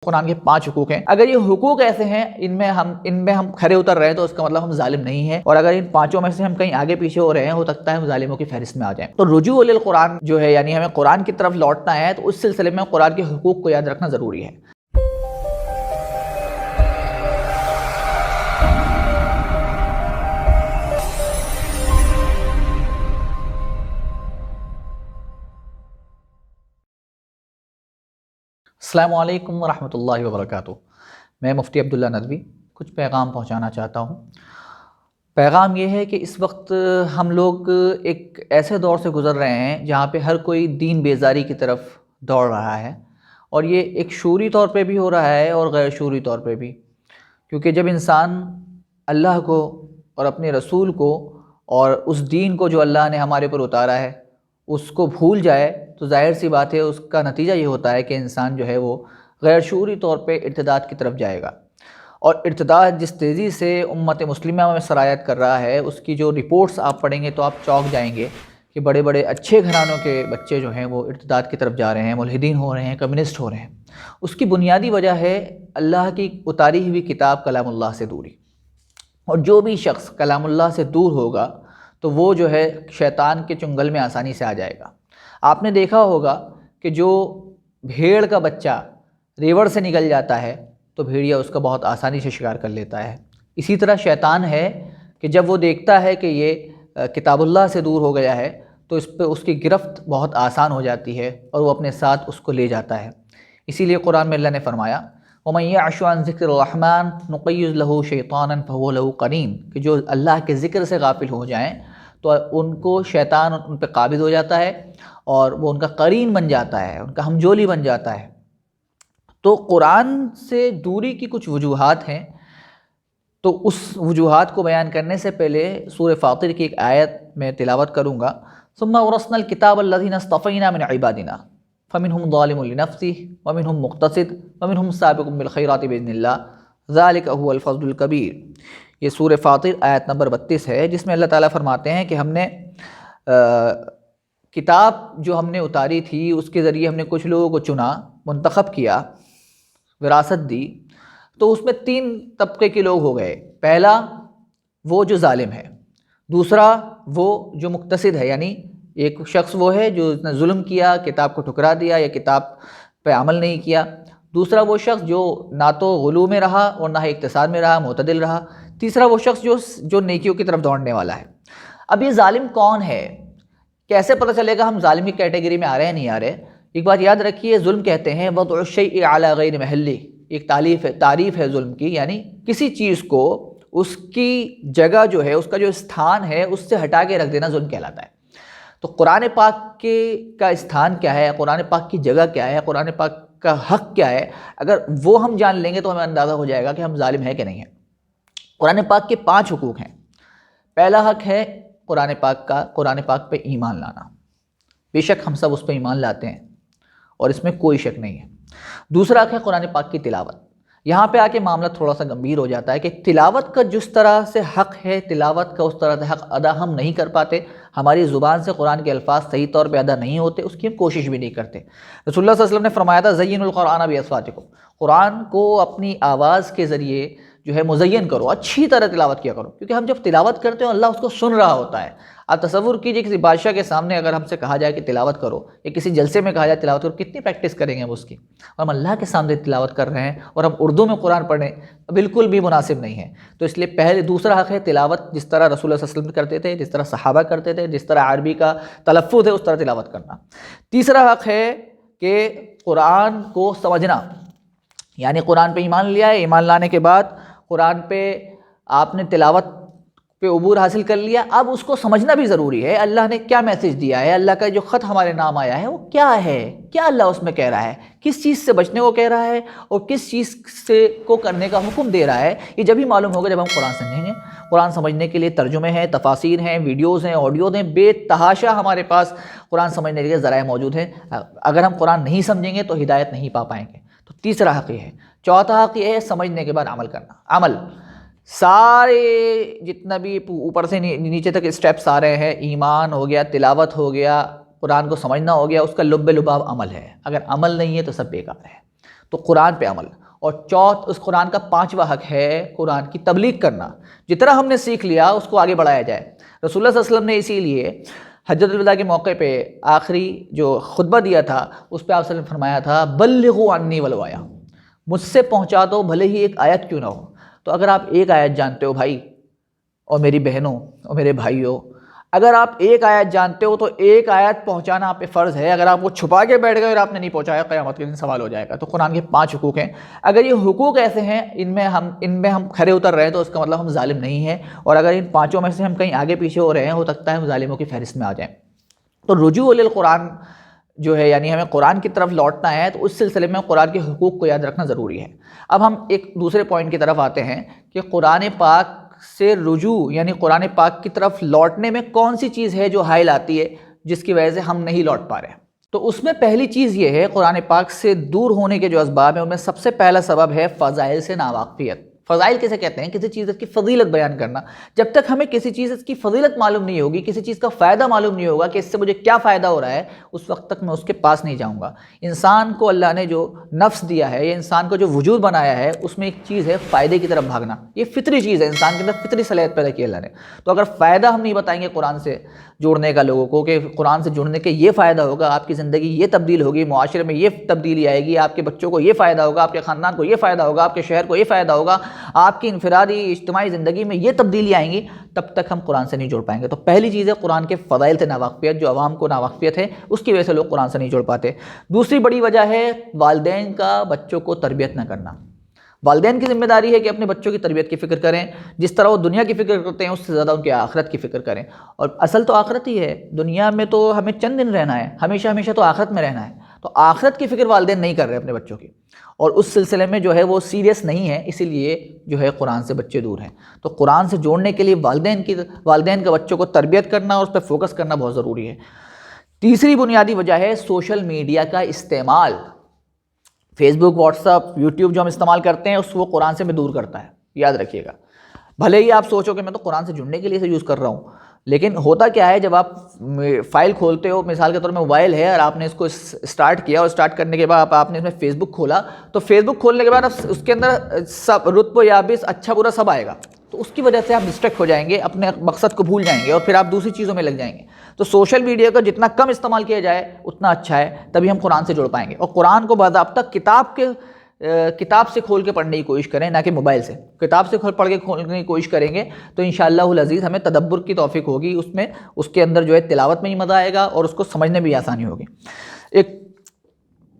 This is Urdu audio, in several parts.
قرآن کے 5 حقوق ہیں. اگر یہ حقوق ایسے ہیں ان میں ہم کھرے اتر رہے ہیں تو اس کا مطلب ہم ظالم نہیں ہیں، اور اگر ان 5 میں سے ہم کہیں آگے پیچھے ہو رہے ہیں ہو سکتا ہے ہم ظالموں کی فہرست میں آ جائیں. تو رجوع القرآن جو ہے یعنی ہمیں قرآن کی طرف لوٹنا ہے، تو اس سلسلے میں قرآن کے حقوق کو یاد رکھنا ضروری ہے. السلام علیکم ورحمۃ اللہ وبرکاتہ. میں مفتی عبداللہ ندوی کچھ پیغام پہنچانا چاہتا ہوں. پیغام یہ ہے کہ اس وقت ہم لوگ ایک ایسے دور سے گزر رہے ہیں جہاں پہ ہر کوئی دین بیزاری کی طرف دوڑ رہا ہے، اور یہ ایک شعوری طور پہ بھی ہو رہا ہے اور غیر شعوری طور پہ بھی. کیونکہ جب انسان اللہ کو اور اپنے رسول کو اور اس دین کو جو اللہ نے ہمارے پر اتارا ہے اس کو بھول جائے تو ظاہر سی بات ہے اس کا نتیجہ یہ ہوتا ہے کہ انسان جو ہے وہ غیر شعوری طور پہ ارتداد کی طرف جائے گا. اور ارتداد جس تیزی سے امت مسلمہ میں سرایت کر رہا ہے، اس کی جو رپورٹس آپ پڑھیں گے تو آپ چونک جائیں گے کہ بڑے بڑے اچھے گھرانوں کے بچے جو ہیں وہ ارتداد کی طرف جا رہے ہیں، ملحدین ہو رہے ہیں، کمیونسٹ ہو رہے ہیں. اس کی بنیادی وجہ ہے اللہ کی اتاری ہوئی کتاب کلام اللہ سے دوری. اور جو بھی شخص کلام اللہ سے دور ہوگا تو وہ جو ہے شیطان کے چنگل میں آسانی سے آ جائے گا. آپ نے دیکھا ہوگا کہ جو بھیڑ کا بچہ ریوڑ سے نکل جاتا ہے تو بھیڑیا اس کا بہت آسانی سے شکار کر لیتا ہے. اسی طرح شیطان ہے کہ جب وہ دیکھتا ہے کہ یہ کتاب اللہ سے دور ہو گیا ہے تو اس پہ اس کی گرفت بہت آسان ہو جاتی ہے اور وہ اپنے ساتھ اس کو لے جاتا ہے. اسی لیے قرآن میں اللہ نے فرمایا وَمَن يَعْشُ عَن ذِكْرِ الرَّحْمَنِ نُقَيِّضْ لَهُ شَيْطَانًا فَهُوَ لَهُ قَرِينٌ، کہ جو اللہ کے ذکر سے غافل ہو جائیں تو ان کو شیطان ان پہ قابض ہو جاتا ہے اور وہ ان کا قرین بن جاتا ہے، ان کا ہمجولی بن جاتا ہے. تو قرآن سے دوری کی کچھ وجوہات ہیں، تو اس وجوہات کو بیان کرنے سے پہلے سورہ فاطر کی ایک آیت میں تلاوت کروں گا. ثم اورثنا الکتاب الذین اصطفینا من عبادنا فمنهم ظالم لنفسه ومنهم مقتصد ومنهم سابق بالخیرات باذن اللہ ذلک هو الفضل الکبیر. یہ سورہ فاطر آیت نمبر 32 ہے، جس میں اللہ تعالیٰ فرماتے ہیں کہ ہم نے کتاب جو ہم نے اتاری تھی اس کے ذریعے ہم نے کچھ لوگوں کو چنا، منتخب کیا، وراثت دی. تو اس میں 3 طبقے کے لوگ ہو گئے. پہلا وہ جو ظالم ہے، دوسرا وہ جو مقتصد ہے، یعنی ایک شخص وہ ہے جو نے ظلم کیا، کتاب کو ٹھکرا دیا یا کتاب پہ عمل نہیں کیا. دوسرا وہ شخص جو نہ تو غلو میں رہا اور نہ ہی اقتصاد میں رہا، معتدل رہا. تیسرا وہ شخص جو نیکیوں کی طرف دوڑنے والا ہے. اب یہ ظالم کون ہے؟ کیسے پتہ چلے گا ہم ظالم کی کیٹیگری میں آ رہے ہیں نہیں آ رہے؟ ایک بات یاد رکھیے، ظلم کہتے ہیں وضع الشیء علی غیر محلہ. ایک تعریف ہے ظلم کی، یعنی کسی چیز کو اس کی جگہ جو ہے، اس کا جو استھان ہے اس سے ہٹا کے رکھ دینا ظلم کہلاتا ہے. تو قرآن پاک کا استھان کیا ہے، قرآن پاک کی جگہ کیا ہے، قرآن پاک کا حق کیا ہے، اگر وہ ہم جان لیں گے تو ہمیں اندازہ ہو جائے گا کہ ہم ظالم ہیں کہ نہیں ہیں. قرآن پاک کے 5 حقوق ہیں. پہلا حق ہے قرآن پاک کا، قرآن پاک پہ ایمان لانا. بے شک ہم سب اس پہ ایمان لاتے ہیں اور اس میں کوئی شک نہیں ہے. دوسرا حق ہے قرآن پاک کی تلاوت. یہاں پہ آ کے معاملہ تھوڑا سا گمبھیر ہو جاتا ہے کہ تلاوت کا جس طرح سے حق ہے، تلاوت کا اس طرح سے حق ادا ہم نہیں کر پاتے. ہماری زبان سے قرآن کے الفاظ صحیح طور پہ ادا نہیں ہوتے، اس کی ہم کوشش بھی نہیں کرتے. رسول اللہ صلی اللہ علیہ وسلم نے فرمایا تھا زین القرآن باصواتکم، قرآن کو اپنی آواز کے ذریعے جو ہے مزین کرو، اچھی طرح تلاوت کیا کرو. کیونکہ ہم جب تلاوت کرتے ہیں اللہ اس کو سن رہا ہوتا ہے. آپ تصور کیجئے کسی بادشاہ کے سامنے اگر ہم سے کہا جائے کہ تلاوت کرو، یا کسی جلسے میں کہا جائے تلاوت کرو، کتنی پریکٹس کریں گے ہم اس کی. اور ہم اللہ کے سامنے تلاوت کر رہے ہیں اور ہم اردو میں قرآن پڑھیں، بالکل بھی مناسب نہیں ہے. تو اس لیے دوسرا حق ہے تلاوت جس طرح رسول اللہ صلی اللہ علیہ وسلم کرتے تھے، جس طرح صحابہ کرتے تھے، جس طرح عربی کا تلفظ ہے اس طرح تلاوت کرنا. تیسرا حق ہے کہ قرآن کو سمجھنا، یعنی قرآن پہ ایمان لیا ہے، ایمان لانے کے بعد قرآن پہ آپ نے تلاوت پہ عبور حاصل کر لیا، اب اس کو سمجھنا بھی ضروری ہے. اللہ نے کیا میسج دیا ہے، اللہ کا جو خط ہمارے نام آیا ہے وہ کیا ہے، کیا اللہ اس میں کہہ رہا ہے، کس چیز سے بچنے کو کہہ رہا ہے اور کس چیز سے کو کرنے کا حکم دے رہا ہے. یہ جب ہی معلوم ہوگا جب ہم قرآن سمجھیں گے. قرآن سمجھنے کے لیے ترجمے ہیں، تفاسیر ہیں، ویڈیوز ہیں، آڈیوز ہیں، بے تحاشا ہمارے پاس قرآن سمجھنے کے لیے ذرائع موجود ہیں. اگر ہم قرآن نہیں سمجھیں گے تو ہدایت نہیں پا پائیں گے. تو تیسرا حق یہ ہے. چوتھا حق یہ ہے سمجھنے کے بعد عمل کرنا. عمل سارے جتنا بھی اوپر سے نیچے تک اسٹیپس آ رہے ہیں، ایمان ہو گیا، تلاوت ہو گیا، قرآن کو سمجھنا ہو گیا، اس کا لب لباب عمل ہے. اگر عمل نہیں ہے تو سب بیکار ہے. تو قرآن پہ عمل، اور اس قرآن کا 5واں حق ہے قرآن کی تبلیغ کرنا، جتنا ہم نے سیکھ لیا اس کو آگے بڑھایا جائے۔ رسول اللہ صلی اللہ علیہ وسلم نے اسی لیے حجۃ الوداع کے موقع پہ آخری جو خطبہ دیا تھا اس پہ آپ صلی اللہ علیہ وسلم نے فرمایا تھا بلغوا عنی ولو آیہ، مجھ سے پہنچا دو بھلے ہی ایک آیت کیوں نہ ہو۔ تو اگر آپ ایک آیت جانتے ہو بھائی اور میری بہنوں اور میرے بھائیوں، اگر آپ ایک آیت جانتے ہو تو ایک آیت پہنچانا آپ پہ فرض ہے۔ اگر آپ وہ چھپا کے بیٹھ گئے اور آپ نے نہیں پہنچایا، قیامت کے دن سوال ہو جائے گا۔ تو قرآن کے 5 حقوق ہیں، اگر یہ حقوق ایسے ہیں ان میں ہم کھرے اتر رہے ہیں تو اس کا مطلب ہم ظالم نہیں ہیں، اور اگر ان 5 میں سے ہم کہیں آگے پیچھے ہو رہے ہیں، ہو سکتا ہے ہم ظالموں کی فہرست میں آ جائیں۔ تو رجوع القرآن جو ہے، یعنی ہمیں قرآن کی طرف لوٹنا ہے، تو اس سلسلے میں قرآن کے حقوق کو یاد رکھنا ضروری ہے۔ اب ہم ایک دوسرے پوائنٹ کی طرف آتے ہیں کہ قرآن پاک سے رجوع یعنی قرآن پاک کی طرف لوٹنے میں کون سی چیز ہے جو حائل آتی ہے جس کی وجہ سے ہم نہیں لوٹ پا رہے ہیں۔ تو اس میں پہلی چیز یہ ہے، قرآن پاک سے دور ہونے کے جو اسباب ہیں ان میں سب سے پہلا سبب ہے فضائل سے ناواقفیت۔ فضائل کسے کہتے ہیں؟ کسی چیز کی فضیلت بیان کرنا۔ جب تک ہمیں کسی چیز کی فضیلت معلوم نہیں ہوگی، کسی چیز کا فائدہ معلوم نہیں ہوگا کہ اس سے مجھے کیا فائدہ ہو رہا ہے، اس وقت تک میں اس کے پاس نہیں جاؤں گا۔ انسان کو اللہ نے جو نفس دیا ہے یا انسان کو جو وجود بنایا ہے، اس میں ایک چیز ہے فائدے کی طرف بھاگنا۔ یہ فطری چیز ہے، انسان کے اندر فطری صلاحیت پیدا کی اللہ نے۔ تو اگر فائدہ ہم نہیں بتائیں گے قرآن سے جوڑنے کا لوگوں کو کہ قرآن سے جڑنے کے یہ فائدہ ہوگا، آپ کی زندگی یہ تبدیل ہوگی، معاشرے میں یہ تبدیلی آئے گی، آپ کے بچوں کو یہ فائدہ ہوگا، آپ کے خاندان کو یہ فائدہ ہوگا، آپ کے شہر کو یہ فائدہ ہوگا، آپ کی انفرادی اجتماعی زندگی میں یہ تبدیلی آئیں گی، تب تک ہم قرآن سے نہیں جوڑ پائیں گے۔ تو پہلی چیز ہے قرآن کے فضائل سے ناواقفیت، جو عوام کو ناواقفیت ہے اس کی وجہ سے لوگ قرآن سے نہیں جوڑ پاتے۔ دوسری بڑی وجہ ہے والدین کا بچوں کو تربیت نہ کرنا۔ والدین کی ذمہ داری ہے کہ اپنے بچوں کی تربیت کی فکر کریں، جس طرح وہ دنیا کی فکر کرتے ہیں اس سے زیادہ ان کی آخرت کی فکر کریں، اور اصل تو آخرت ہی ہے۔ دنیا میں تو ہمیں چند دن رہنا ہے، ہمیشہ ہمیشہ تو آخرت میں رہنا ہے۔ تو آخرت کی فکر والدین نہیں کر رہے اپنے بچوں کی، اور اس سلسلے میں جو ہے وہ سیریس نہیں ہے، اسی لیے جو ہے قرآن سے بچے دور ہیں۔ تو قرآن سے جوڑنے کے لیے والدین کا بچوں کو تربیت کرنا اور اس پہ فوکس کرنا بہت ضروری ہے۔ تیسری بنیادی وجہ ہے سوشل میڈیا کا استعمال۔ فیس بک، واٹس ایپ، یوٹیوب جو ہم استعمال کرتے ہیں اس وہ قرآن سے ہمیں دور کرتا ہے، یاد رکھیے گا۔ بھلے ہی آپ سوچو کہ میں تو قرآن سے جڑنے کے لیے اسے یوز کر رہا ہوں، لیکن ہوتا کیا ہے جب آپ فائل کھولتے ہو، مثال کے طور میں موبائل ہے اور آپ نے اس کو اسٹارٹ کیا، اور اسٹارٹ کرنے کے بعد آپ نے اس میں فیس بک کھولا، تو فیس بک کھولنے کے بعد اس کے اندر سب رطب و یابس اچھا برا سب آئے گا، تو اس کی وجہ سے آپ ڈسٹریکٹ ہو جائیں گے، اپنے مقصد کو بھول جائیں گے، اور پھر آپ دوسری چیزوں میں لگ جائیں گے۔ تو سوشل میڈیا کا جتنا کم استعمال کیا جائے اتنا اچھا ہے، تبھی ہم قرآن سے جڑ پائیں گے۔ اور قرآن کو باضابطہ کتاب سے کھول کے پڑھنے کی کوشش کریں، نہ کہ موبائل سے۔ کتاب سے پڑھ کے کھولنے کی کوشش کریں گے تو انشاءاللہ العزیز ہمیں تدبر کی توفیق ہوگی، اس کے اندر جو ہے تلاوت میں ہی مزہ آئے گا اور اس کو سمجھنے میں بھی آسانی ہوگی۔ ایک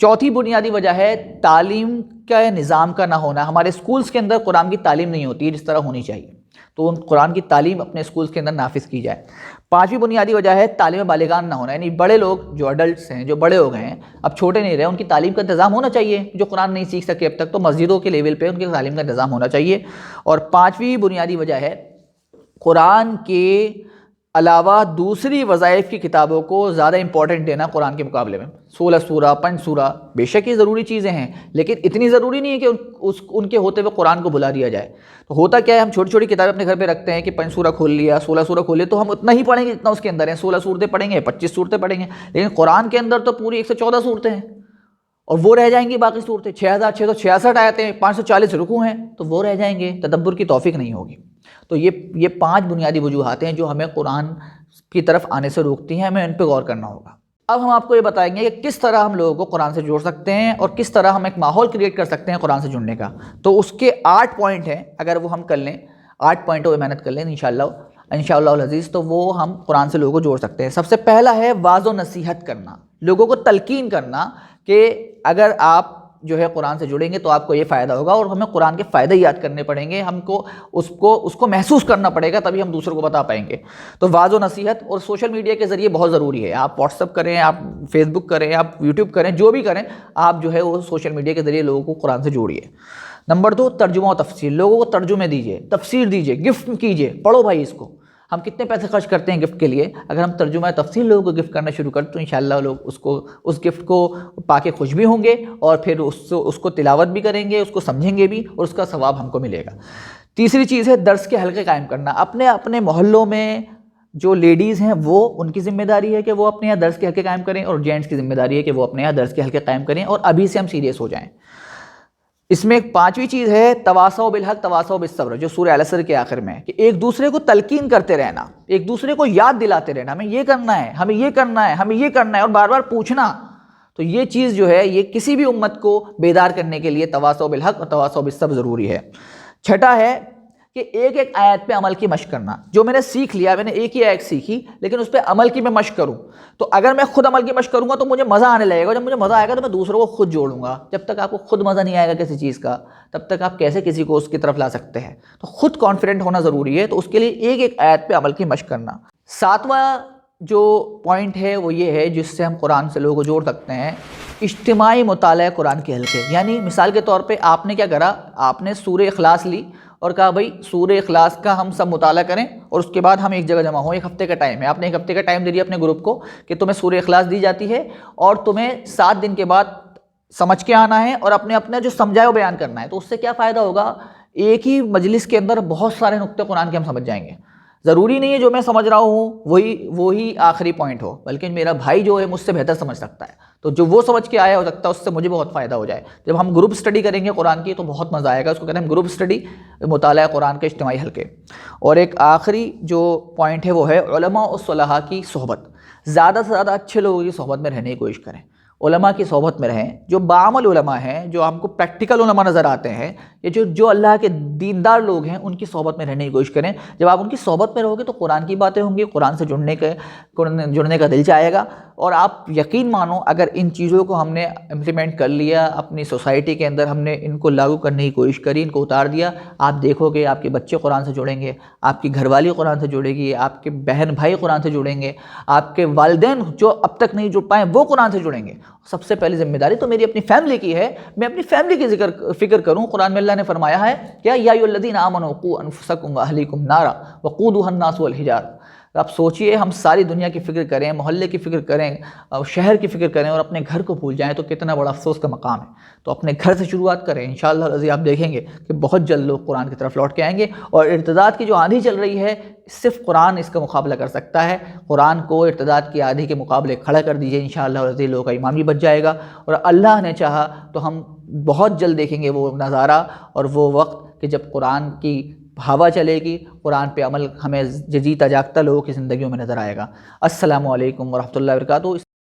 چوتھی بنیادی وجہ ہے تعلیم کا نظام کا نہ ہونا۔ ہمارے اسکولز کے اندر قرآن کی تعلیم نہیں ہوتی ہے جس طرح ہونی چاہیے، تو ان قرآن کی تعلیم اپنے اسکولز کے اندر نافذ کی جائے۔ پانچویں بنیادی وجہ ہے تعلیم بالغان نہ ہونا، یعنی بڑے لوگ جو اڈلٹس ہیں، جو بڑے ہو گئے ہیں، اب چھوٹے نہیں رہے، ان کی تعلیم کا انتظام ہونا چاہیے۔ جو قرآن نہیں سیکھ سکے اب تک، تو مسجدوں کے لیول پہ ان کی تعلیم کا انتظام ہونا چاہیے۔ اور پانچویں بنیادی وجہ ہے قرآن کے علاوہ دوسری وظائف کی کتابوں کو زیادہ امپورٹنٹ دینا قرآن کے مقابلے میں۔ 16 سورہ، 5 سورہ، بے شک یہ ضروری چیزیں ہیں، لیکن اتنی ضروری نہیں ہے کہ ان کے ہوتے ہوئے قرآن کو بھلا دیا جائے۔ تو ہوتا کیا ہے، ہم چھوٹی چھوٹی کتابیں اپنے گھر پہ رکھتے ہیں کہ 5 سورہ کھول لیا، 16 سورہ کھول لیا، تو ہم اتنا ہی پڑھیں گے جتنا اس کے اندر ہے۔ 16 صورتیں پڑھیں گے، 25 صورتیں پڑھیں گے، لیکن قرآن کے اندر تو پوری 114 صورتیں ہیں، اور وہ رہ جائیں گی باقی صورتیں۔ 6666 آیتیں، 540 رکوع ہیں، تو وہ رہ جائیں گے، تدبر کی توفیق نہیں ہوگی۔ تو یہ 5 بنیادی وجوہات ہیں جو ہمیں قرآن کی طرف آنے سے روکتی ہیں، ہمیں ان پہ غور کرنا ہوگا۔ اب ہم آپ کو یہ بتائیں گے کہ کس طرح ہم لوگوں کو قرآن سے جوڑ سکتے ہیں اور کس طرح ہم ایک ماحول کریٹ کر سکتے ہیں قرآن سے جڑنے کا۔ تو اس کے 8 پوائنٹ ہیں، اگر وہ ہم کر لیں، 8 پوائنٹوں پہ محنت کر لیں انشاءاللہ العزیز، تو وہ ہم قرآن سے لوگوں کو جوڑ سکتے ہیں۔ سب سے پہلا ہے واعظ و نصیحت کرنا، لوگوں کو تلقین کرنا کہ اگر آپ جو ہے قرآن سے جڑیں گے تو آپ کو یہ فائدہ ہوگا، اور ہمیں قرآن کے فائدے یاد کرنے پڑیں گے، ہم کو اس کو محسوس کرنا پڑے گا، تبھی ہم دوسروں کو بتا پائیں گے۔ تو واعظ و نصیحت اور سوشل میڈیا کے ذریعے بہت ضروری ہے۔ آپ واٹس ایپ کریں، آپ فیس بک کریں، آپ یوٹیوب کریں، جو بھی کریں، آپ جو ہے وہ سوشل میڈیا کے ذریعے لوگوں کو قرآن سے جوڑیے۔ نمبر 2، ترجمہ و تفسیر، لوگوں کو ترجمے دیجیے، تفسیر دیجیے، گفٹ کیجیے، پڑھو بھائی اس کو۔ ہم کتنے پیسے خرچ کرتے ہیں گفٹ کے لیے، اگر ہم ترجمہ تفسیر لوگوں کو گفٹ کرنا شروع کریں تو انشاءاللہ لوگ اس گفٹ کو پا کے خوش بھی ہوں گے، اور پھر اس کو تلاوت بھی کریں گے، اس کو سمجھیں گے بھی، اور اس کا ثواب ہم کو ملے گا۔ تیسری چیز ہے درس کے حلقے قائم کرنا۔ اپنے محلوں میں جو لیڈیز ہیں وہ ان کی ذمہ داری ہے کہ وہ اپنے یہاں درس کے حلقے قائم کریں، اور جینٹس کی ذمہ داری ہے کہ وہ اپنے یہاں درس کے حلقے قائم کریں، اور ابھی سے ہم سیریس ہو جائیں۔ اس میں ایک پانچویں چیز ہے تواصو بالحق تواصو بالصبر، جو سورہ العصر کے آخر میں ہے کہ ایک دوسرے کو تلقین کرتے رہنا، ایک دوسرے کو یاد دلاتے رہنا، ہمیں یہ کرنا ہے، ہمیں یہ کرنا ہے، ہمیں یہ کرنا ہے، اور بار بار پوچھنا۔ تو یہ چیز جو ہے یہ کسی بھی امت کو بیدار کرنے کے لیے تواصو بالحق اور تواصو بالصبر ضروری ہے۔ چھٹا ہے کہ ایک ایک آیت پہ عمل کی مشق کرنا۔ جو میں نے سیکھ لیا، میں نے ایک ہی آیت سیکھی لیکن اس پہ عمل کی میں مشق کروں، تو اگر میں خود عمل کی مشق کروں گا تو مجھے مزہ آنے لگے گا، جب مجھے مزہ آئے گا تو میں دوسروں کو خود جوڑوں گا۔ جب تک آپ کو خود مزہ نہیں آئے گا کسی چیز کا، تب تک آپ کیسے کسی کو اس کی طرف لا سکتے ہیں؟ تو خود کانفیڈنٹ ہونا ضروری ہے، تو اس کے لیے ایک ایک آیت پہ عمل کی مشق کرنا۔ ساتواں جو پوائنٹ ہے وہ یہ ہے جس سے ہم قرآن سے لوگوں کو جوڑ سکتے ہیں، اجتماعی مطالعہ قرآن کے حلقے۔ یعنی مثال کے طور پہ آپ نے کیا کرا، آپ نے سورہ اخلاص لی اور کہا بھائی سورہ اخلاص کا ہم سب مطالعہ کریں اور اس کے بعد ہم ایک جگہ جمع ہوں، ایک ہفتے کا ٹائم ہے۔ آپ نے ایک ہفتے کا ٹائم دے دیا اپنے گروپ کو کہ تمہیں سورہ اخلاص دی جاتی ہے اور تمہیں 7 دن کے بعد سمجھ کے آنا ہے اور اپنے اپنا جو سمجھا ہے وہ بیان کرنا ہے۔ تو اس سے کیا فائدہ ہوگا، ایک ہی مجلس کے اندر بہت سارے نقطے قرآن کے ہم سمجھ جائیں گے۔ ضروری نہیں ہے جو میں سمجھ رہا ہوں وہی آخری پوائنٹ ہو، بلکہ میرا بھائی جو ہے مجھ سے بہتر سمجھ سکتا ہے، تو جو وہ سمجھ کے آیا ہو سکتا ہے اس سے مجھے بہت فائدہ ہو جائے۔ جب ہم گروپ اسٹڈی کریں گے قرآن کی تو بہت مزہ آئے گا، اس کو کہتے ہیں گروپ اسٹڈی، مطالعہ قرآن کے اجتماعی حلقے۔ اور ایک آخری جو پوائنٹ ہے وہ ہے علماء و صلحاء کی صحبت۔ زیادہ سے زیادہ اچھے لوگوں کی صحبت میں رہنے کی کوشش کریں، علماء کی صحبت میں رہیں، جو بعمل علماء ہیں، جو ہم کو پریکٹیکل علماء نظر آتے ہیں، یہ جو اللہ کے دیندار لوگ ہیں ان کی صحبت میں رہنے کی کوشش کریں۔ جب آپ ان کی صحبت میں رہو گے تو قرآن کی باتیں ہوں گی، قرآن سے جڑنے کا دل چاہے گا، اور آپ یقین مانو اگر ان چیزوں کو ہم نے امپلیمنٹ کر لیا اپنی سوسائٹی کے اندر، ہم نے ان کو لاگو کرنے کی کوشش کری، ان کو اتار دیا، آپ دیکھو گے آپ کے بچے قرآن سے جڑیں گے، آپ کی گھر والی قرآن سے جڑے گی، آپ کے بہن بھائی قرآن سے جڑیں گے، آپ کے والدین جو اب تک نہیں جڑ پائیں وہ قرآن سے جڑیں گے۔ سب سے پہلی ذمہ داری تو میری اپنی فیملی کی ہے، میں اپنی فیملی کی فکر کروں۔ قرآن میں اللہ نے فرمایا ہے کہ یا ایھا الذین آمنوا قوا انفسکم واہلیکم نارا وقودھا الناس والحجارہ۔ آپ سوچئے ہم ساری دنیا کی فکر کریں، محلے کی فکر کریں، شہر کی فکر کریں اور اپنے گھر کو بھول جائیں تو کتنا بڑا افسوس کا مقام ہے۔ تو اپنے گھر سے شروعات کریں، انشاءاللہ العزیز آپ دیکھیں گے کہ بہت جلد لوگ قرآن کی طرف لوٹ کے آئیں گے، اور ارتداد کی جو آندھی چل رہی ہے صرف قرآن اس کا مقابلہ کر سکتا ہے۔ قرآن کو ارتداد کی آندھی کے مقابلے کھڑا کر دیجئے، انشاءاللہ العزیز لوگوں کا ایمان بھی بچ جائے گا، اور اللہ نے چاہا تو ہم بہت جلد دیکھیں گے وہ نظارہ اور وہ وقت کہ جب قرآن کی ہوا چلے گی، قرآن پہ عمل ہمیں جیتا جاگتا لوگوں کی زندگیوں میں نظر آئے گا۔ السلام علیکم ورحمۃ اللہ وبرکاتہ۔